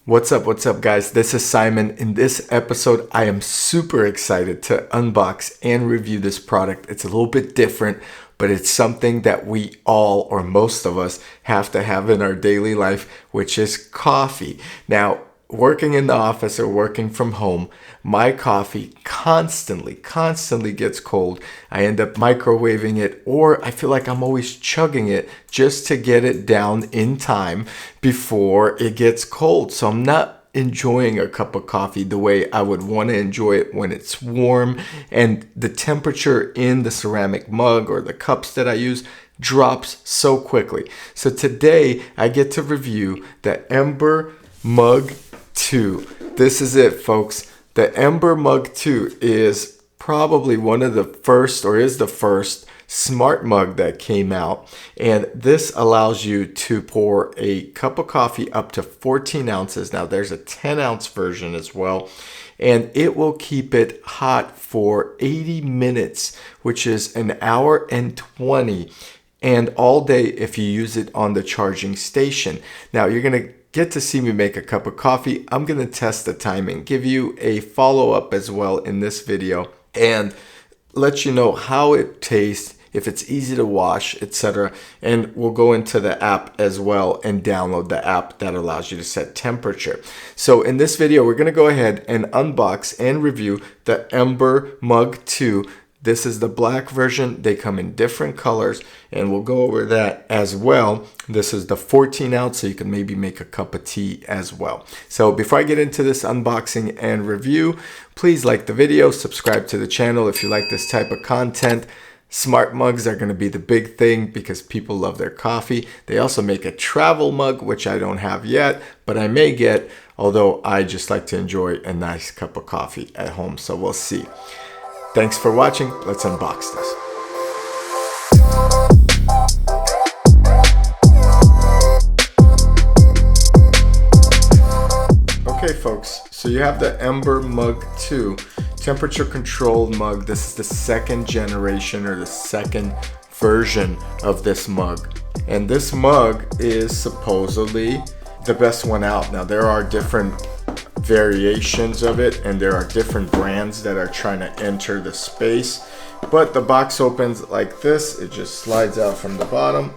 What's up guys? This is Simon. In this episode, I am super excited to unbox and review this product. It's a little bit different, but it's something that we all, or most of us, have to have in our daily life, which is coffee. Now, working in the office or working from home, my coffee constantly gets cold. I end up microwaving it, or I feel like I'm always chugging it just to get it down in time before it gets cold. So I'm not enjoying a cup of coffee the way I would want to enjoy it when it's warm and the temperature in the ceramic mug or the cups that I use drops so quickly. So today I get to review the Ember MUG 2. This is it, folks. The Ember MUG 2 is probably one of the first, or is the first, smart mug that came out. And this allows you to pour a cup of coffee up to 14 ounces. Now there's a 10-ounce version as well. And it will keep it hot for 80 minutes, which is an hour and 20. And all day if you use it on the charging station. Now you're going to get to see me make a cup of coffee. I'm going to test the timing, give you a follow-up as well in this video, and let you know how it tastes, if it's easy to wash, etc. And we'll go into the app as well and download the app that allows you to set temperature. So in this video, we're going to go ahead and unbox and review the Ember MUG 2. This is the black version. They come in different colors, and we'll go over that as well. This is the 14 ounce, so you can maybe make a cup of tea as well. So before I get into this unboxing and review, please like the video, subscribe to the channel if you like this type of content. Smart mugs are going to be the big thing because people love their coffee. They also make a travel mug, which I don't have yet, but I may get, although I just like to enjoy a nice cup of coffee at home, so we'll see. Thanks for watching. Let's unbox this. Okay folks, so you have the Ember MUG 2 temperature controlled mug. This is the second generation or the second version of this mug. And this mug is supposedly the best one out. Now there are different variations of it, and there are different brands that are trying to enter the space, but the box opens like this. It just slides out from the bottom.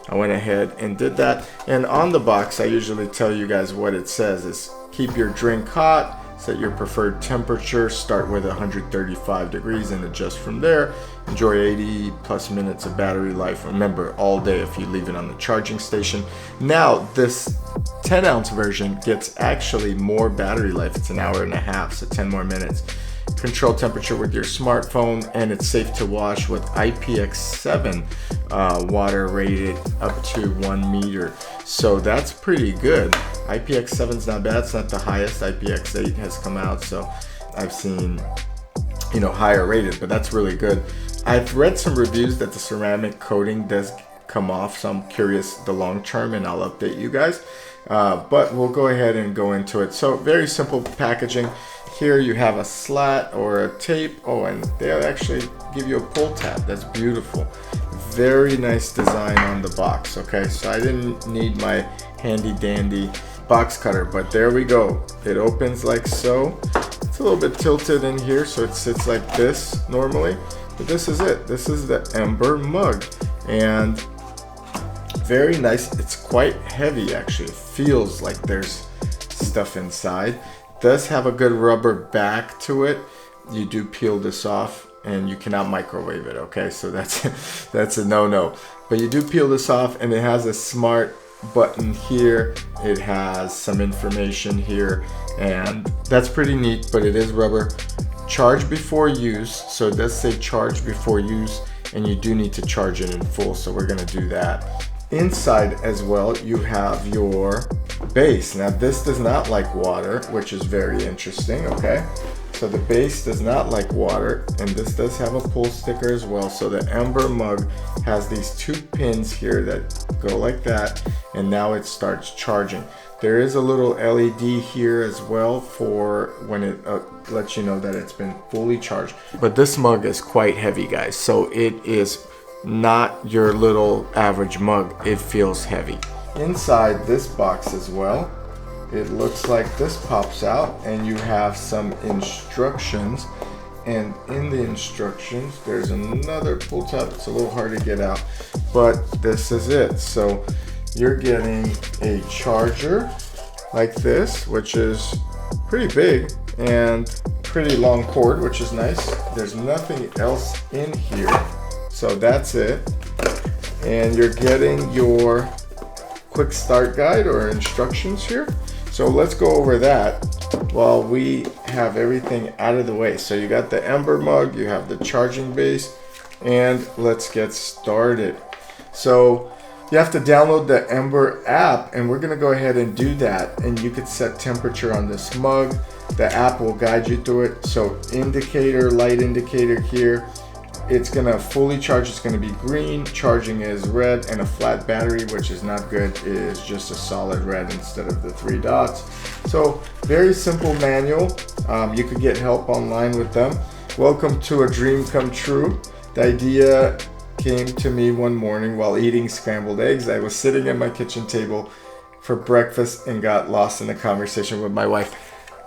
I went ahead and did that, and on the box I usually tell you guys what it says is keep your drink hot, set your preferred temperature, start with 135 degrees and adjust from there. Enjoy 80 plus minutes of battery life. Remember, all day if you leave it on the charging station. Now this 10-ounce version gets actually more battery life. It's an hour and a half, so 10 more minutes. Control temperature with your smartphone, and it's safe to wash with IPX7 water rated up to 1 meter. So that's pretty good. IPX7 is not bad. It's not the highest. IPX8 has come out, so I've seen, you know, higher rated, but that's really good. I've read some reviews that the ceramic coating does come off, so I'm curious the long term, and I'll update you guys. But we'll go ahead and go into it. So very simple packaging. Here you have a slat or a tape. Oh, and they'll actually give you a pull tab. That's beautiful. Very nice design on the box. Okay, so I didn't need my handy dandy box cutter, but there we go. It opens like so. It's a little bit tilted in here, so it sits like this normally, but this is it. This is the Ember MUG, and very nice. It's quite heavy actually. It feels like there's stuff inside. Does have a good rubber back to it. You do peel this off, and you cannot microwave it, okay? So that's a no-no. But you do peel this off, and it has a smart button here. It has some information here, and that's pretty neat, but it is rubber. Charge before use, so it does say charge before use, and you do need to charge it in full, so we're gonna do that. Inside as well, you have your base. Now this does not like water, which is very interesting, okay? So the base does not like water, and this does have a pull sticker as well. So the Ember MUG has these two pins here that go like that, and now it starts charging. There is a little LED here as well for when it lets you know that it's been fully charged. But this mug is quite heavy, guys, so it is not your little average mug. It feels heavy. Inside this box as well, it looks like this pops out, and you have some instructions. And in the instructions, there's another pull tab. It's a little hard to get out, but this is it. So you're getting a charger like this, which is pretty big, and pretty long cord, which is nice. There's nothing else in here, so that's it. And you're getting your quick start guide or instructions here. So let's go over that while we have everything out of the way. So you got the Ember mug, you have the charging base, and let's get started. So you have to download the Ember app, and we're gonna go ahead and do that. And you could set temperature on this mug. The app will guide you through it. So indicator, light indicator here. It's gonna fully charge, it's gonna be green, charging is red, and a flat battery, which is not good, is just a solid red instead of the 3 dots. So very simple manual. You could get help online with them. Welcome to a dream come true. The idea came to me one morning while eating scrambled eggs. I was sitting at my kitchen table for breakfast and got lost in a conversation with my wife.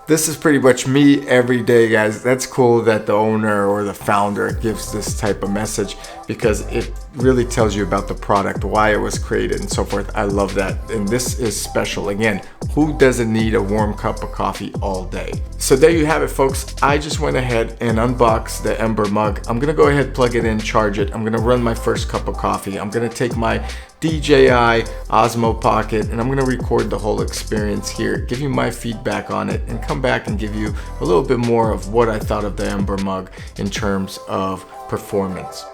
This is pretty much me every day, guys. That's cool that the owner or the founder gives this type of message, because it really tells you about the product, why it was created, and so forth. I love that. And this is special. Again, who doesn't need a warm cup of coffee all day? So there you have it, folks. I just went ahead and unboxed the Ember mug. I'm gonna go ahead, plug it in, charge it. I'm gonna run my first cup of coffee. I'm gonna take my DJI Osmo Pocket, and I'm gonna record the whole experience here, give you my feedback on it, and come back and give you a little bit more of what I thought of the Ember mug in terms of performance.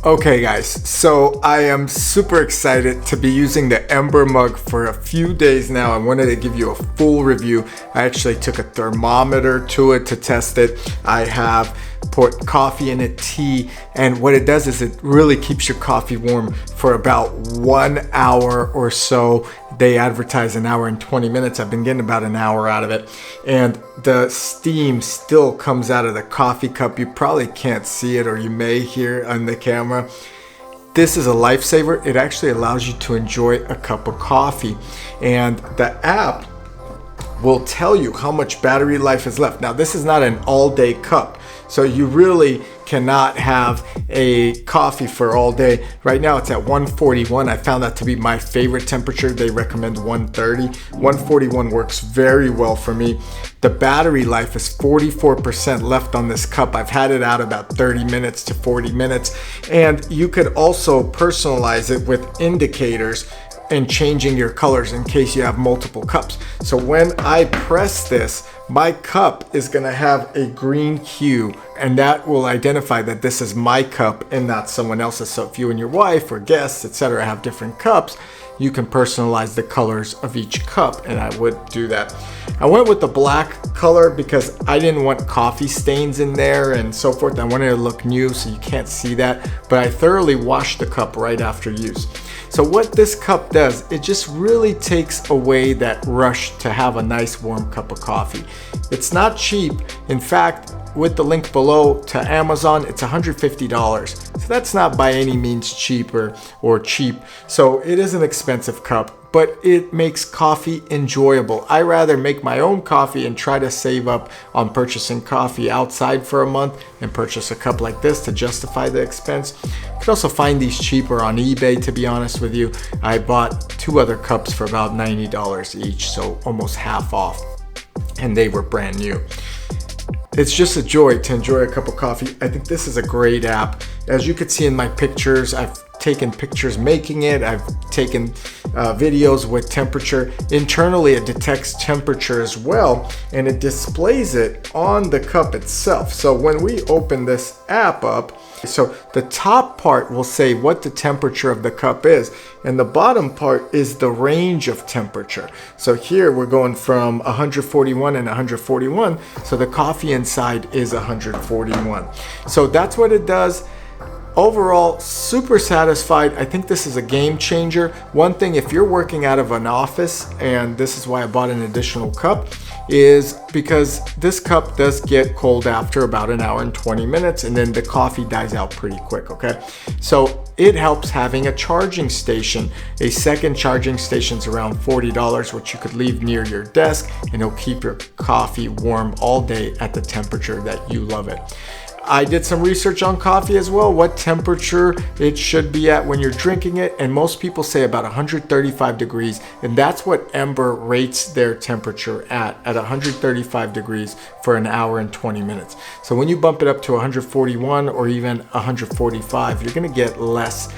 Okay guys, so I am super excited to be using the Ember mug for a few days now. I wanted to give you a full review. I actually took a thermometer to it to test it. I have put coffee in it, tea, and what it does is it really keeps your coffee warm for about 1 hour or so. They advertise an hour and 20 minutes. I've been getting about an hour out of it, and the steam still comes out of the coffee cup. You probably can't see it, or you may hear on the camera. This is a lifesaver. It actually allows you to enjoy a cup of coffee, and the app will tell you how much battery life is left. Now, this is not an all-day cup, so you really cannot have a coffee for all day. Right now it's at 141. I found that to be my favorite temperature. They recommend 130. 141 works very well for me. The battery life is 44% left on this cup. I've had it out about 30 minutes to 40 minutes. And you could also personalize it with indicators and changing your colors in case you have multiple cups. So when I press this, my cup is gonna have a green hue, and that will identify that this is my cup and not someone else's. So if you and your wife or guests, etc., have different cups, you can personalize the colors of each cup, and I would do that. I went with the black color because I didn't want coffee stains in there and so forth. I wanted it to look new, so you can't see that, but I thoroughly washed the cup right after use. So what this cup does, it just really takes away that rush to have a nice warm cup of coffee. It's not cheap. In fact, with the link below to Amazon, it's $150. So that's not by any means cheaper or cheap. So it is an expensive cup, but it makes coffee enjoyable. I rather make my own coffee and try to save up on purchasing coffee outside for a month and purchase a cup like this to justify the expense. You can also find these cheaper on eBay, to be honest with you. I bought 2 other cups for about $90 each, so almost half off, and they were brand new. It's just a joy to enjoy a cup of coffee. I think this is a great app. As you can see in my pictures, I've taken pictures making it. I've taken videos with temperature. Internally, it detects temperature as well, and it displays it on the cup itself. So when we open this app up, so the top part will say what the temperature of the cup is, and the bottom part is the range of temperature. So here we're going from 141 and 141, so the coffee inside is 141. So that's what it does. Overall, super satisfied. I think this is a game changer. One thing, if you're working out of an office, and this is why I bought an additional cup, is because this cup does get cold after about an hour and 20 minutes, and then the coffee dies out pretty quick, okay? So it helps having a charging station. A second charging station's around $40, which you could leave near your desk, and it'll keep your coffee warm all day at the temperature that you love it. I did some research on coffee as well, what temperature it should be at when you're drinking it, and most people say about 135 degrees, and that's what Ember rates their temperature at 135 degrees for an hour and 20 minutes. So when you bump it up to 141 or even 145, you're gonna get less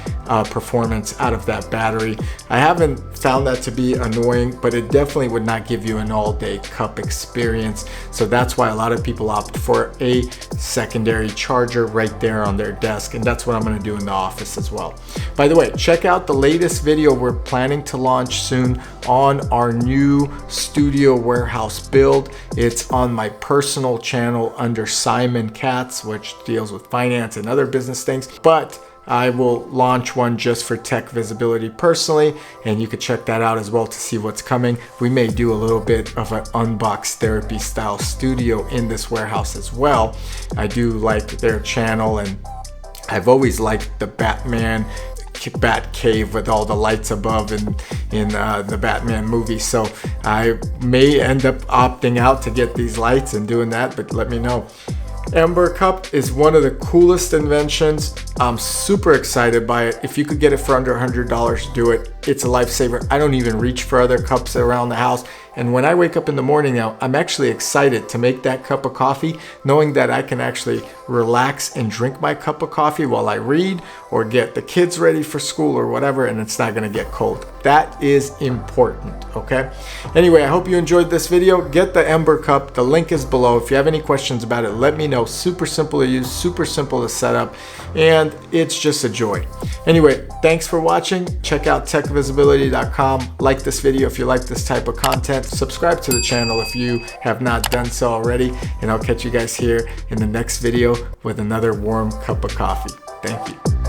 performance out of that battery. I haven't found that to be annoying, but it definitely would not give you an all-day cup experience. So that's why a lot of people opt for a secondary charger right there on their desk, and that's what I'm going to do in the office as well. By the way, check out the latest video we're planning to launch soon on our new studio warehouse build. It's on my personal channel under Simon Katz, which deals with finance and other business things, but I will launch one just for TechVisibility personally, and you can check that out as well to see what's coming. We may do a little bit of an unbox therapy style studio in this warehouse as well. I do like their channel, and I've always liked the Batman Bat Cave with all the lights above in the Batman movie. So I may end up opting out to get these lights and doing that, but let me know. Ember Cup is one of the coolest inventions. I'm super excited by it. If you could get it for under $100, do it. It's a lifesaver. I don't even reach for other cups around the house. And when I wake up in the morning now, I'm actually excited to make that cup of coffee, knowing that I can actually relax and drink my cup of coffee while I read or get the kids ready for school or whatever, and it's not gonna get cold. That is important, okay? Anyway, I hope you enjoyed this video. Get the Ember Cup. The link is below. If you have any questions about it, let me know. Super simple to use, super simple to set up, and it's just a joy. Anyway, thanks for watching. Check out techvisibility.com. Like this video if you like this type of content. Subscribe to the channel if you have not done so already, and I'll catch you guys here in the next video with another warm cup of coffee. Thank you.